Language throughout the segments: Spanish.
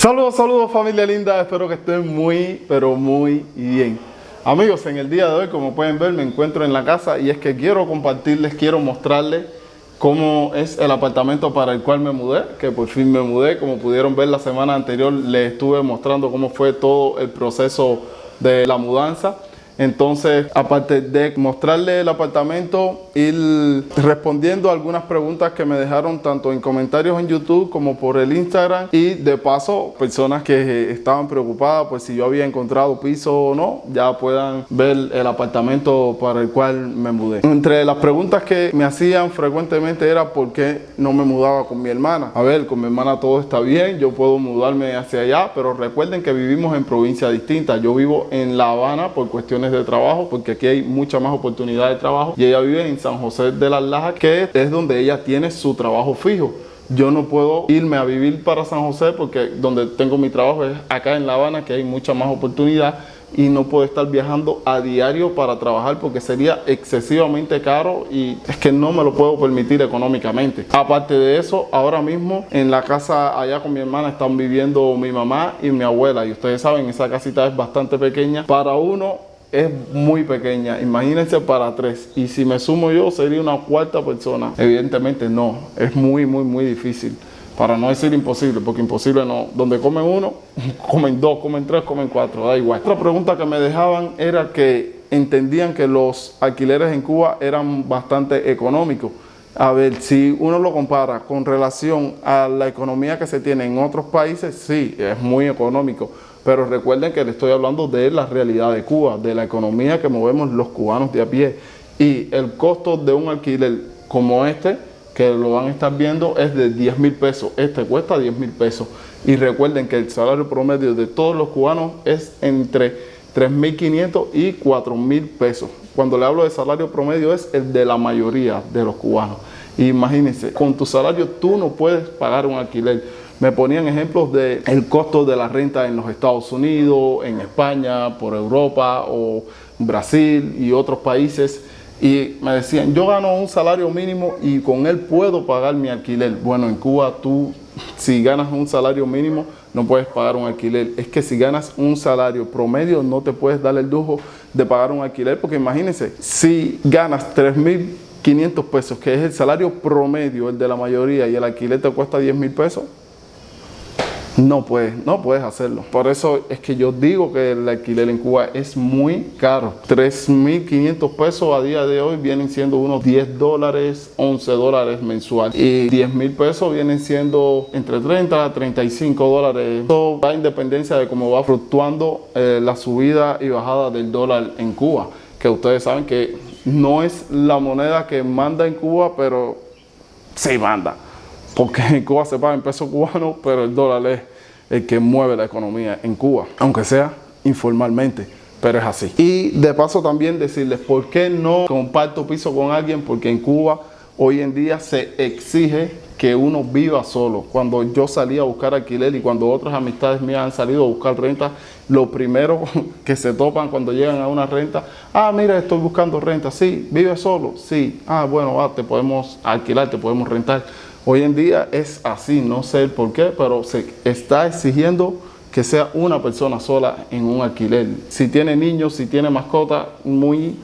Saludos familia linda, espero que estén muy, pero muy bien. Amigos, en el día de hoy, como pueden ver, me encuentro en la casa y es que quiero compartirles, quiero mostrarles cómo es el apartamento para el cual me mudé, que por fin me mudé. Como pudieron ver la semana anterior, les estuve mostrando cómo fue todo el proceso de la mudanza. Entonces, aparte de mostrarles el apartamento, ir respondiendo algunas preguntas que me dejaron tanto en comentarios en YouTube como por el Instagram. Y de paso, personas que estaban preocupadas por si yo había encontrado piso o no, ya puedan ver el apartamento para el cual me mudé. Entre las preguntas que me hacían frecuentemente era por qué no me mudaba con mi hermana. A ver, con mi hermana todo está bien, yo puedo mudarme hacia allá, pero recuerden que vivimos en provincias distintas. Yo vivo en La Habana por cuestiones de trabajo, porque aquí hay mucha más oportunidad de trabajo, y ella vive en San José de las Lajas, que es donde ella tiene su trabajo fijo. Yo no puedo irme a vivir para San José porque donde tengo mi trabajo es acá en La Habana, que hay mucha más oportunidad, y no puedo estar viajando a diario para trabajar porque sería excesivamente caro y es que no me lo puedo permitir económicamente. Aparte de eso, ahora mismo en la casa allá con mi hermana están viviendo mi mamá y mi abuela, y ustedes saben, esa casita es bastante pequeña. Para uno es muy pequeña, imagínense para tres, y si me sumo yo sería una cuarta persona. Evidentemente no, es muy difícil, para no decir imposible, porque imposible no. Donde comen uno, comen dos, comen tres, comen cuatro, da igual. Otra pregunta que me dejaban era que entendían que los alquileres en Cuba eran bastante económicos. A ver, si uno lo compara con relación a la economía que se tiene en otros países, sí, es muy económico. Pero recuerden que le estoy hablando de la realidad de Cuba, de la economía que movemos los cubanos de a pie. Y el costo de un alquiler como este, que lo van a estar viendo, es de 10,000 pesos. Este cuesta 10,000 pesos. Y recuerden que el salario promedio de todos los cubanos es entre 3,500 y 4,000 pesos. Cuando le hablo de salario promedio es el de la mayoría de los cubanos. Imagínense, con tu salario tú no puedes pagar un alquiler. Me ponían ejemplos del costo de la renta en los Estados Unidos, en España, por Europa o Brasil y otros países. Y me decían, yo gano un salario mínimo y con él puedo pagar mi alquiler. Bueno, en Cuba tú, si ganas un salario mínimo, no puedes pagar un alquiler. Es que si ganas un salario promedio, no te puedes dar el lujo de pagar un alquiler, porque imagínense, si ganas 3,500 pesos, que es el salario promedio, el de la mayoría, y el alquiler te cuesta 10,000 pesos, no puedes hacerlo. Por eso es que yo digo que el alquiler en Cuba es muy caro. 3,500 pesos a día de hoy vienen siendo unos $10, $11 mensual. Y 10,000 pesos vienen siendo entre 30 a 35 dólares. Eso va a independencia de cómo va fluctuando la subida y bajada del dólar en Cuba. Que ustedes saben que no es la moneda que manda en Cuba, pero sí manda. Porque en Cuba se paga en pesos cubanos, pero el dólar es el que mueve la economía en Cuba, aunque sea informalmente, pero es así. Y de paso también decirles por qué no comparto piso con alguien, porque en Cuba hoy en día se exige que uno viva solo. Cuando yo salí a buscar alquiler y cuando otras amistades mías han salido a buscar renta, lo primero que se topan cuando llegan a una renta, mira, estoy buscando renta. Sí, ¿vive solo? Sí. Bueno, te podemos alquilar, te podemos rentar. Hoy en día es así, no sé el por qué, pero se está exigiendo que sea una persona sola en un alquiler. Si tiene niños, si tiene mascota, muy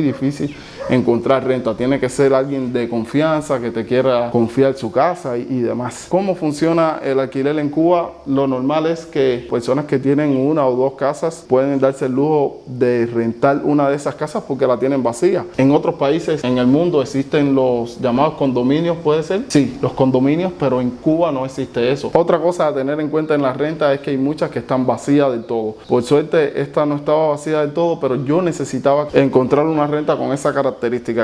difícil encontrar renta. Tiene que ser alguien de confianza, que te quiera confiar su casa y demás. ¿Cómo funciona el alquiler en Cuba? Lo normal es que personas que tienen una o dos casas pueden darse el lujo de rentar una de esas casas porque la tienen vacía. En otros países en el mundo existen los llamados condominios, ¿puede ser? Sí, los condominios, pero en Cuba no existe eso. Otra cosa a tener en cuenta en la renta es que hay muchas que están vacías del todo. Por suerte esta no estaba vacía del todo, pero yo necesitaba encontrar una renta con esa característica,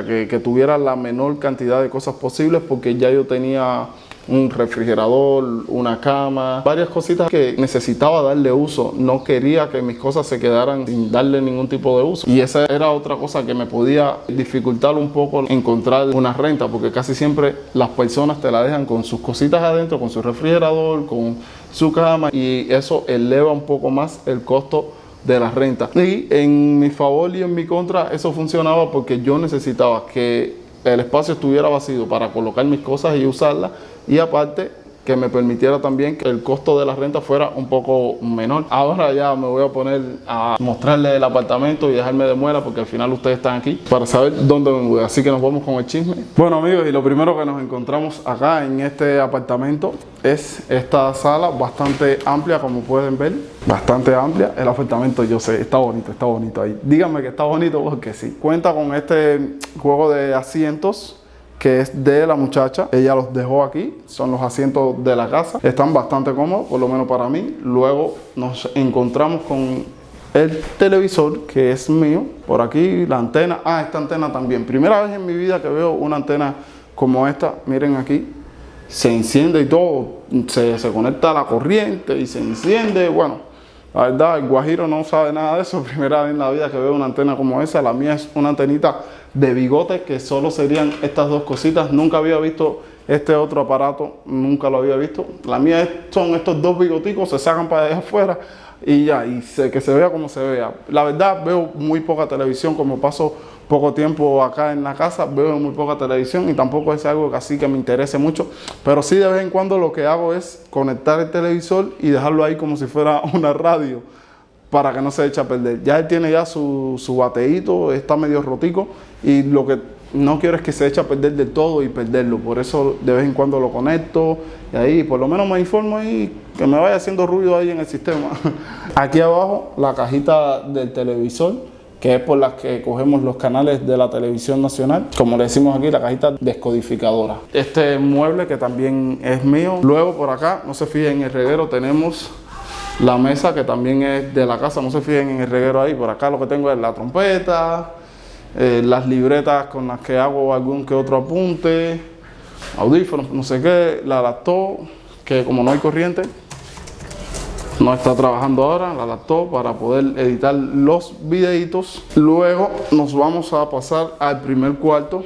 que tuviera la menor cantidad de cosas posibles, porque ya yo tenía un refrigerador, una cama, varias cositas que necesitaba darle uso. No quería que mis cosas se quedaran sin darle ningún tipo de uso. Y esa era otra cosa que me podía dificultar un poco encontrar una renta, porque casi siempre las personas te la dejan con sus cositas adentro, con su refrigerador, con su cama, y eso eleva un poco más el costo de la renta. Y en mi favor y en mi contra, eso funcionaba porque yo necesitaba que el espacio estuviera vacío para colocar mis cosas y usarlas, y aparte que me permitiera también que el costo de la renta fuera un poco menor. Ahora ya me voy a poner a mostrarles el apartamento y dejarme de muela, porque al final ustedes están aquí para saber dónde me voy. Así que nos vamos con el chisme. Bueno, amigos, y lo primero que nos encontramos acá en este apartamento es esta sala bastante amplia, como pueden ver, bastante amplia. El apartamento, yo sé, está bonito ahí. Díganme que está bonito porque sí. Cuenta con este juego de asientos que es de la muchacha. Ella los dejó aquí, son los asientos de la casa. Están bastante cómodos, por lo menos para mí. Luego nos encontramos con el televisor, que es mío. Por aquí la antena, esta antena también. Primera vez en mi vida que veo una antena como esta. Miren aquí, se enciende y todo, se conecta a la corriente y se enciende. Bueno, la verdad, el guajiro no sabe nada de eso. Primera vez en la vida que veo una antena como esa. La mía es una antenita de bigote, que solo serían estas dos cositas. Nunca había visto este otro aparato, nunca lo había visto. La mía son estos dos bigoticos, se sacan para allá afuera y ya, que se vea como se vea. La verdad, veo muy poca televisión, como paso poco tiempo acá en la casa, veo muy poca televisión y tampoco es algo que así que me interese mucho, pero sí de vez en cuando lo que hago es conectar el televisor y dejarlo ahí como si fuera una radio, para que no se eche a perder. Ya él tiene ya su bateíto, está medio rotico, y lo que no quiero es que se eche a perder del todo y perderlo. Por eso de vez en cuando lo conecto y ahí por lo menos me informo ahí, que me vaya haciendo ruido ahí en el sistema. Aquí abajo la cajita del televisor, que es por la que cogemos los canales de la televisión nacional. Como le decimos aquí, la cajita descodificadora. Este mueble que también es mío. Luego por acá, no se fijen en el reguero, tenemos la mesa que también es de la casa. No se fijen en el reguero ahí. Por acá lo que tengo es la trompeta, las libretas con las que hago algún que otro apunte, audífonos, no sé qué, la laptop, que como no hay corriente, no está trabajando ahora, la laptop, para poder editar los videitos. Luego nos vamos a pasar al primer cuarto,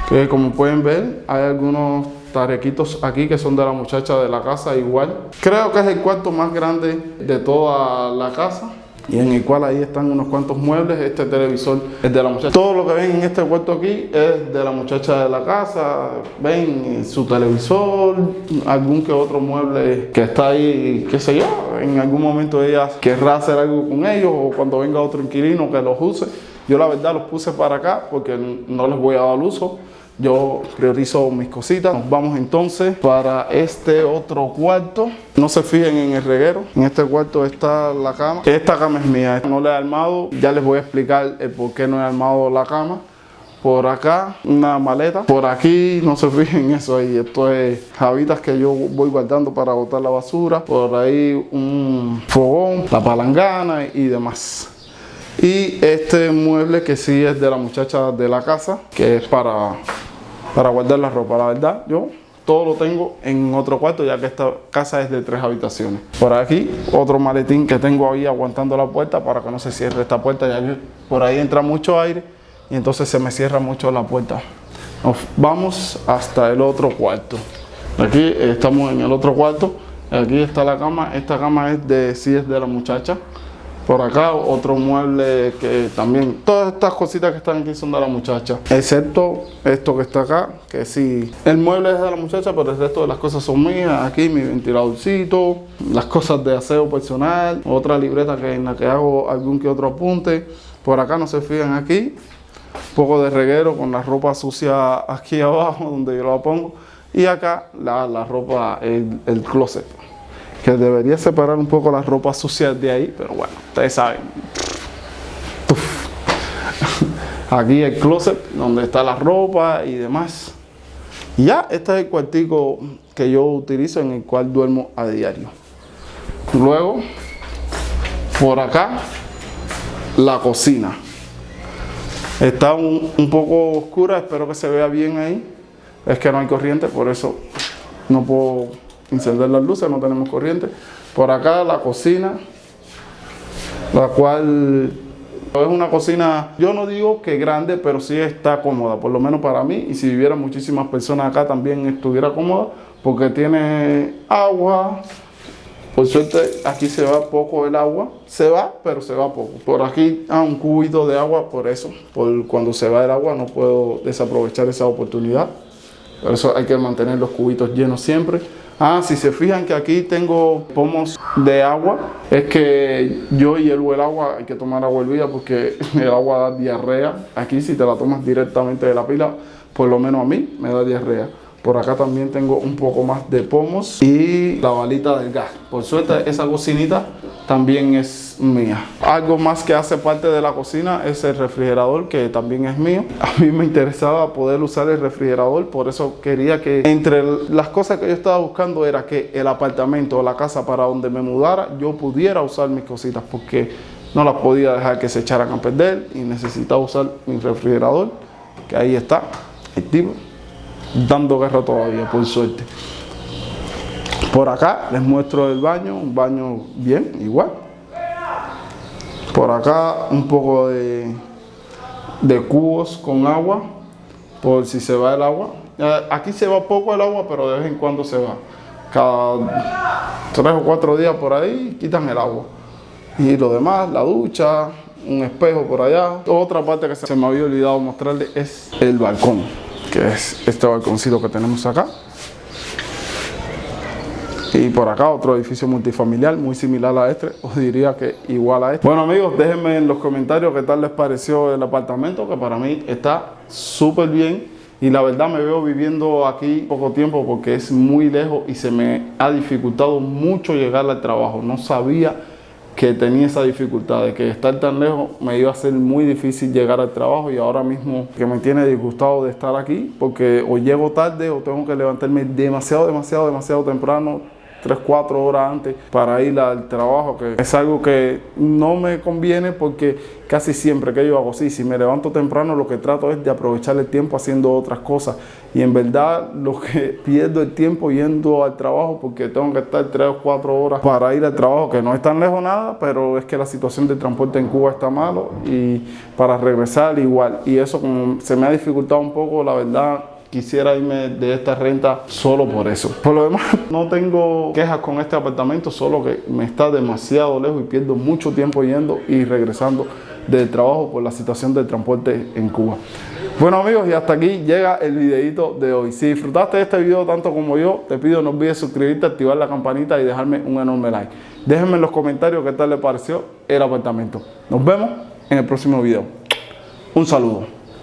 que como pueden ver hay algunos tarequitos aquí que son de la muchacha de la casa igual. Creo que es el cuarto más grande de toda la casa, y en el cual ahí están unos cuantos muebles. Este televisor es de la muchacha. Todo lo que ven en este cuarto aquí es de la muchacha de la casa. Ven su televisor, algún que otro mueble que está ahí, qué sé yo. En algún momento ella querrá hacer algo con ellos, o cuando venga otro inquilino que los use. Yo la verdad los puse para acá porque no les voy a dar uso. Yo priorizo mis cositas. Nos vamos entonces para este otro cuarto. No se fijen en el reguero. En este cuarto está la cama. Esta cama es mía. No la he armado. Ya les voy a explicar el por qué no he armado la cama. Por acá una maleta. Por aquí no se fijen en eso ahí. Esto es jabitas que yo voy guardando para botar la basura. Por ahí un fogón, la palangana y demás. Y este mueble que sí es de la muchacha de la casa, que es para guardar la ropa. La verdad, yo todo lo tengo en otro cuarto, ya que esta casa es de 3 habitaciones. Por aquí, otro maletín que tengo ahí aguantando la puerta para que no se cierre esta puerta, ya que por ahí entra mucho aire y entonces se me cierra mucho la puerta. Nos vamos hasta el otro cuarto. Aquí estamos en el otro cuarto. Aquí está la cama. Esta cama sí es de la muchacha. Por acá otro mueble que también, todas estas cositas que están aquí son de la muchacha, excepto esto que está acá, que sí, el mueble es de la muchacha, pero el resto de las cosas son mías. Aquí mi ventiladorcito, las cosas de aseo personal, otra libreta en la que hago algún que otro apunte. Por acá no se fijan aquí, un poco de reguero con la ropa sucia aquí abajo donde yo la pongo, y acá la ropa, el closet, que debería separar un poco las ropas sucias de ahí, pero bueno, ustedes saben. Aquí el closet donde está la ropa y demás. Y ya, este es el cuartico que yo utilizo, en el cual duermo a diario. Luego, por acá, la cocina. Está un poco oscura, espero que se vea bien ahí. Es que no hay corriente, por eso no puedo encender las luces, no tenemos corriente. Por acá la cocina, la cual es una cocina, yo no digo que grande, pero sí está cómoda, por lo menos para mí, y si vivieran muchísimas personas acá también estuviera cómoda, porque tiene agua. Por suerte aquí se va poco el agua, se va, pero se va poco. Por aquí un cubito de agua, por eso, cuando se va el agua no puedo desaprovechar esa oportunidad. Por eso hay que mantener los cubitos llenos siempre. Si se fijan que aquí tengo pomos de agua, es que yo hiervo el agua, hay que tomar agua hervida porque el agua da diarrea. Aquí si te la tomas directamente de la pila, por lo menos a mí me da diarrea. Por acá también tengo un poco más de pomos y la balita del gas. Por suerte esa cocinita también es mía. Algo más que hace parte de la cocina es el refrigerador, que también es mío. A mí me interesaba poder usar el refrigerador, por eso quería que entre las cosas que yo estaba buscando era que el apartamento o la casa para donde me mudara yo pudiera usar mis cositas, porque no las podía dejar que se echaran a perder y necesitaba usar mi refrigerador, que ahí está, activo, dando guerra todavía, por suerte. Por acá les muestro el baño, un baño bien, igual. Por acá un poco de cubos con agua, por si se va el agua. Aquí se va poco el agua, pero de vez en cuando se va. Cada 3 o 4 días por ahí quitan el agua. Y lo demás, la ducha, un espejo por allá. Otra parte que se me había olvidado mostrarles es el balcón, que es este balconcito que tenemos acá. Y por acá otro edificio multifamiliar muy similar a este, os diría que igual a este. Bueno amigos, déjenme en los comentarios qué tal les pareció el apartamento, que para mí está súper bien. Y la verdad me veo viviendo aquí poco tiempo porque es muy lejos y se me ha dificultado mucho llegar al trabajo. No sabía que tenía esa dificultad de que estar tan lejos me iba a ser muy difícil llegar al trabajo, y ahora mismo que me tiene disgustado de estar aquí porque o llego tarde o tengo que levantarme demasiado temprano, 3 o 4 horas antes para ir al trabajo, que es algo que no me conviene porque casi siempre que yo hago así, si me levanto temprano lo que trato es de aprovechar el tiempo haciendo otras cosas, y en verdad lo que pierdo el tiempo yendo al trabajo porque tengo que estar 3 o 4 horas para ir al trabajo, que no es tan lejos nada, pero es que la situación del transporte en Cuba está malo y para regresar igual, y eso como se me ha dificultado un poco, la verdad quisiera irme de esta renta solo por eso. Por lo demás, no tengo quejas con este apartamento, solo que me está demasiado lejos y pierdo mucho tiempo yendo y regresando del trabajo por la situación del transporte en Cuba. Bueno amigos, y hasta aquí llega el videito de hoy. Si disfrutaste de este video tanto como yo, te pido no olvides suscribirte, activar la campanita y dejarme un enorme like. Déjenme en los comentarios qué tal les pareció el apartamento. Nos vemos en el próximo video. Un saludo.